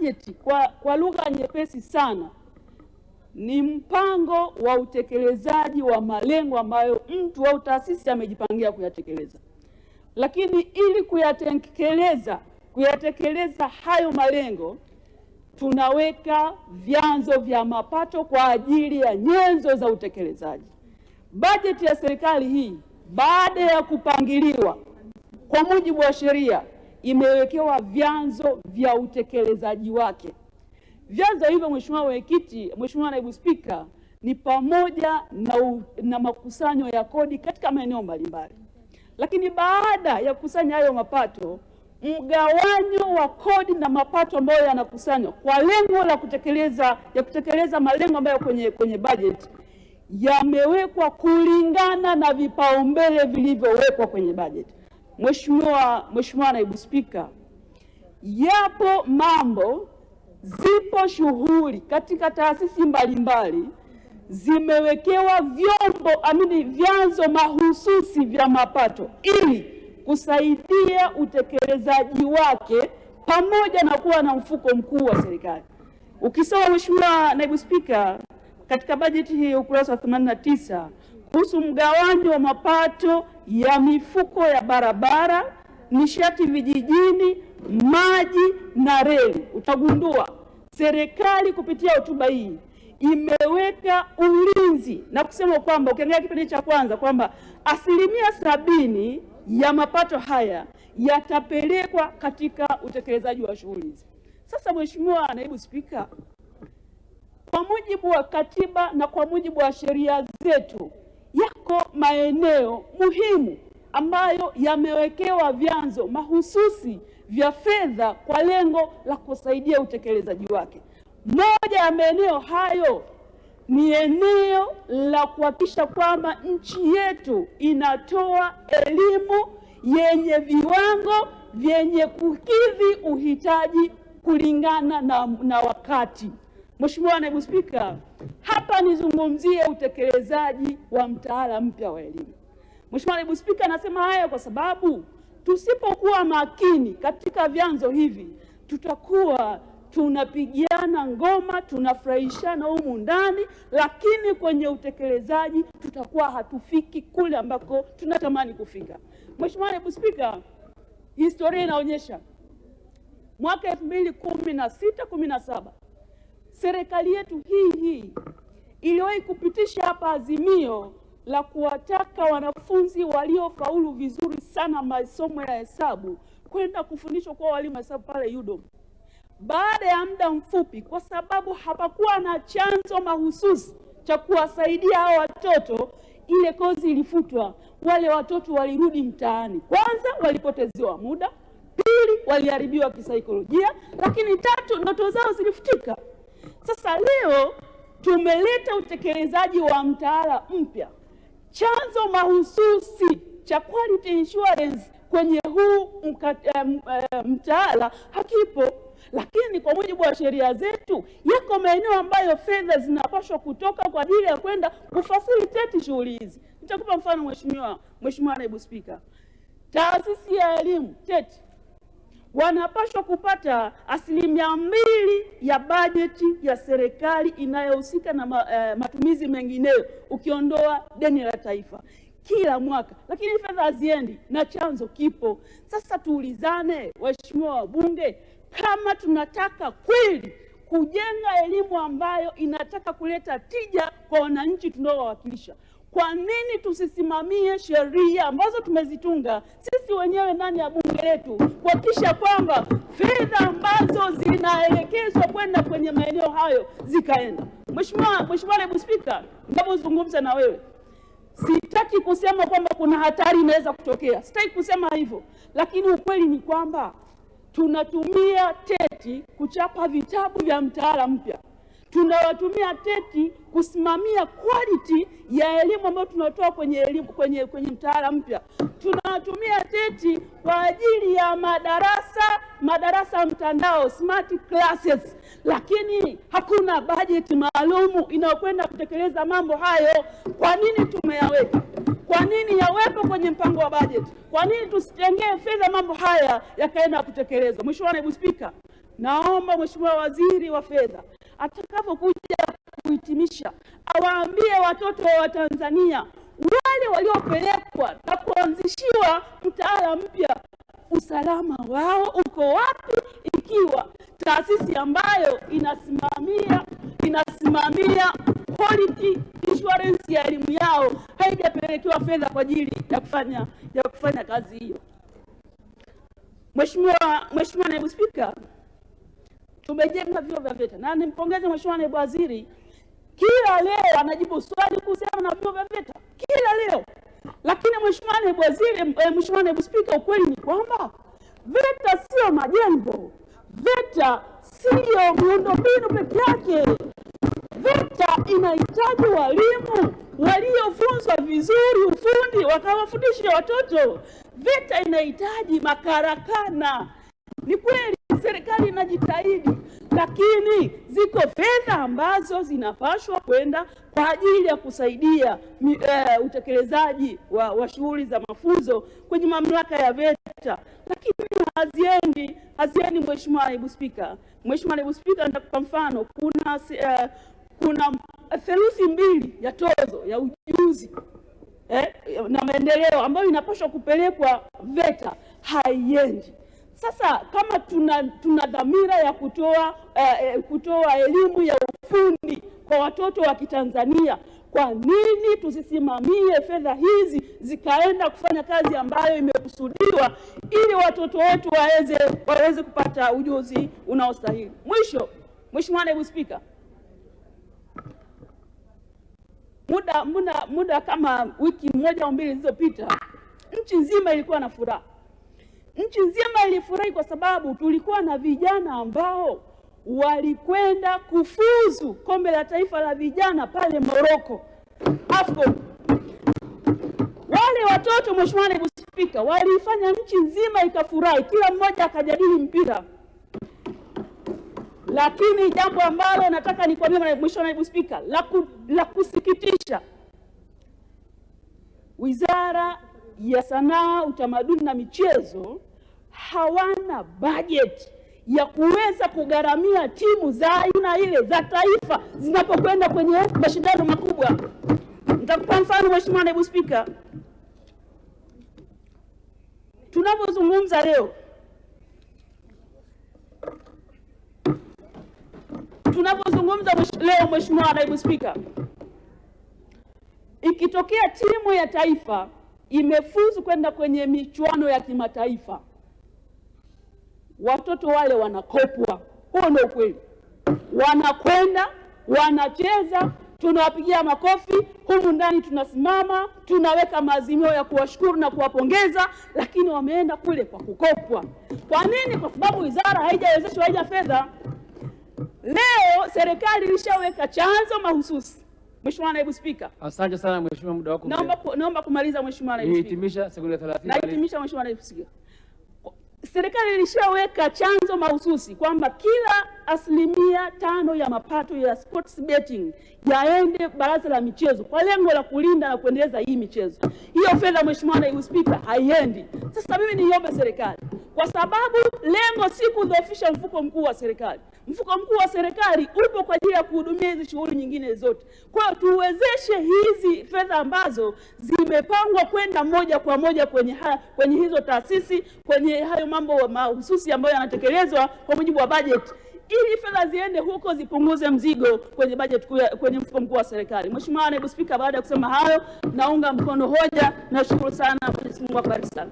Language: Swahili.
bajeti kwa lugha nyepesi sana ni mpango wa utekelezaji wa malengo ambayo mtu au taasisi amejipangia kuyatekeleza. Lakini ili kuyatekeleza hayo malengo, tunaweka vyanzo vya mapato kwa ajili ya nyenzo za utekelezaji. Bajeti ya serikali hii baada ya kupangiliwa kwa mujibu wa sheria imewekewa vyanzo vya utekelezaji wake. Vyanzo hivyo, Mheshimiwa Mwenyekiti, Mheshimiwa Naibu Spika, ni pamoja na makusanyo ya kodi katika maeneo mbalimbali. Lakini baada ya kukusanya hayo mapato, mgawanyo wa kodi na mapato ambayo yanakusanywa kwa lengo la kutekeleza malengo ambayo kwenye bajeti yamewekwa kulingana na vipaumbele vilivyowekwa kwenye bajeti. Mheshimiwa Naibu Spika, zipo shughuli katika taasisi mbalimbali zimewekewa vyanzo mahususi vya mapato ili kusaidia utekelezaji wake pamoja na kuwa na mfuko mkuu wa serikali. Ukisoma, Mheshimiwa Naibu Spika, katika bajeti hii ukurasa wa 89 kuhusu mgawanyo wa mapato ya mifuko ya barabara, nishati vijijini, maji na reli, utagundua serikali kupitia hotuba hii imeweka ulinzi na kusema kwamba ukiangalia kipindi cha kwanza kwamba 70% ya mapato haya yatapelekwa katika utekelezaji wa shughuli hizi. Sasa Mheshimiwa Naibu Spika, kwa mujibu wa katiba na kwa mujibu wa sheria zetu, yako maeneo muhimu ambayo yamewekewa vyanzo mahususi vya fedha kwa lengo la kusaidia utekelezaji wake. Moja ya maeneo hayo ni eneo la kuhakikisha kwamba nchi yetu inatoa elimu yenye viwango vyenye kukidhi uhitaji kulingana na wakati. Mheshimiwa Naibu Spika, hapa nizungumzie utekelezaji wa mtaala mpya wa elimu. Mheshimiwa Naibu Spika, nasema haya kwa sababu tusipokuwa makini katika vyanzo hivi tutakuwa tunapigiana ngoma, tunafurahishana humu ndani, lakini kwenye utekelezaji tutakuwa hatufiki kule ambako tunatamani kufika. Mheshimiwa Naibu Spika, historia inaonyesha mwaka 2016-17 serikali yetu hii iliwahi kupitisha hapa azimio la kuwataka wanafunzi waliofaulu vizuri sana masomo ya hesabu kwenda kufundishwa kwa walimu hesabu pale UDOM. Baada ya muda mfupi, kwa sababu hapakuwa na chanzo mahususi cha kuwasaidia hao watoto, ile kozi ilifutwa. Wale watoto walirudi mtaani. Kwanza walipotezewa muda, pili waliharibiwa kisaikolojia, lakini tatu ndoto zao zilifutika. Sasa leo tumeleta utekelezaji wa mtaala mpya. Chanzo mahususi cha quality insurance kwenye huu mtaala hakipo, lakini kwa mujibu wa sheria zetu yako maeneo ambayo fedha zinapaswa kutoka kwa ajili ya kwenda kufacilitate shughuli hizi. Nitakupa mfano Mheshimiwa Naibu Spika. Taasisi ya elimu TET wanapaswa kupata 2% ya bajeti ya serikali inayohusika na matumizi mengineyo ukiondoa deni la taifa kila mwaka, lakini fedha haziendi na chanzo kipo. Sasa tuulizane, waheshimiwa wabunge, kama tunataka kweli kujenga elimu ambayo inataka kuleta tija kwa wananchi tunaowakilisha, kwa nini tusisimamie sheria ambazo tumezitunga sisi wenyewe ndani ya bunge letu kuhakikisha kwamba fedha ambazo zinaelekezwa kwenda kwenye maeneo hayo zikaenda? Mheshimiwa Naibu Spika, ninapozungumza na wewe sitaki kusema kwamba kuna hatari inaweza kutokea, sitaki kusema hivyo, lakini ukweli ni kwamba tunatumia TET kuchapa vitabu vya mtaala mpya. Tunawatumia TET kusimamia quality ya elimu ambayo tunatoa kwenye mtaala mpya. Tunawatumia TET kwa ajili ya madarasa mtandao, smart classes, lakini hakuna bajeti maalumu inayokwenda kutekeleza mambo hayo. Kwa nini tumeyaweka? Kwa nini yawepo kwenye mpango wa bajeti? Kwa nini tusitengee fedha mambo haya yakaenda kutekelezwa? Mheshimiwa Naibu Spika, naomba Mheshimiwa Waziri wa Fedha atakapokuja kuhitimisha awaambie watoto wa Tanzania wale waliopelekwa na kuanzishiwa mtaala mpya, usalama wao uko wapi, ikiwa taasisi ambayo inasimamia quality insurance ya elimu yao haijapelekewa fedha kwa ajili ya kufanya kazi hiyo. Mheshimiwa Naibu Spika, tumejenga vyuo vya VETA na nimpongeze Mheshimiwa Naibu Waziri, kila leo anajibu swali kuhusiana na vyuo vya VETA kila leo. Lakini Mheshimiwa Naibu Waziri, Mheshimiwa Naibu Spika, ukweli ni kwamba VETA sio majengo, VETA sio miundombinu peke yake. VETA inahitaji walimu waliofunzwa vizuri ufundi wakawafundisha watoto. VETA inahitaji makarakana. Ni kweli serikali inajitahidi, lakini ziko fedha ambazo zinapaswa kwenda kwa ajili ya kusaidia utekelezaji wa shughuli za mafunzo kwenye mamlaka ya VETA, lakini haziendi. Mheshimiwa Naibu Spika, nitakupa mfano. Kuna theluthi mbili ya tozo ya ujuzi na maendeleo ambayo inapaswa kupelekwa VETA, haiendi. Sasa kama tuna dhamira ya kutoa elimu ya ufundi kwa watoto wa Kitanzania, kwa nini tusisimamie fedha hizi zikaenda kufanya kazi ambayo imekusudiwa ili watoto wetu waweze kupata ujuzi unaostahili? Mwisho, Mheshimiwa Naibu Spika, muda kama wiki moja au mbili zilizopita, nchi nzima ilikuwa na furaha. Nchi nzima ilifurahi kwa sababu tulikuwa na vijana ambao walikwenda kufuzu kombe la taifa la vijana pale Morocco, AFCON. Wale watoto, Mheshimiwa Naibu Spika, walifanya nchi nzima ikafurahi, kila mmoja akajadili mpira. Lakini jambo ambalo nataka nikwambie Mheshimiwa Naibu Spika, la kusikitisha, Wizara ya Sanaa, Utamaduni na Michezo hawana budget ya kuweza kugharamia timu za aina ile za taifa zinapokwenda kwenye mashindano makubwa. Nitakupa mfano Mheshimiwa Naibu Spika. Tunapozungumza leo Mheshimiwa Naibu Spika, ikitokea timu ya taifa imefuzu kwenda kwenye michuano ya kimataifa, watoto wale wanakopwa. Huo ndio ukweli. Wanakwenda, wanacheza, tunawapigia makofi, humu ndani tunasimama, tunaweka maazimio ya kuwashukuru na kuwapongeza, lakini wameenda kule kwa kukopwa. Kwa nini? Kwa sababu wizara haijawezeshwa, haija fedha. Leo serikali ilishaweka chanzo mahususi. Mheshimiwa Naibu Spika. Asante sana Mheshimiwa, muda wako. Naomba kumaliza Mheshimiwa Naibu Spika. Hitimisha sekunde 30. Nahitimisha Mheshimiwa Naibu Spika. Serikali ilishaweka chanzo mahususi kwamba kila 5% ya mapato ya sports betting yaende Baraza la Michezo kwa lengo la kulinda na kuendeleza hii michezo. Hiyo fedha Mheshimiwa Naibu Spika haiendi. Sasa mimi niombe serikali, kwa sababu lengo si kudhoofisha mfuko mkuu wa serikali. Mfuko mkuu wa serikali upo kwa ajili ya kuhudumia hizi shughuli nyingine zote. Kwa hiyo tuwezeshe hizi fedha ambazo zimepangwa kwenda moja kwa moja kwenye hizo taasisi, kwenye hayo mambo mahususi ambayo yanatekelezwa kwa mujibu wa budget, ili fedha ziende huko zipunguze mzigo kwenye budget kwenye mfuko mkuu wa serikali. Mheshimiwa Naibu Spika, baada ya kusema hayo, naunga mkono hoja. Nashukuru sana. Mwenyezi Mungu akubariki sana.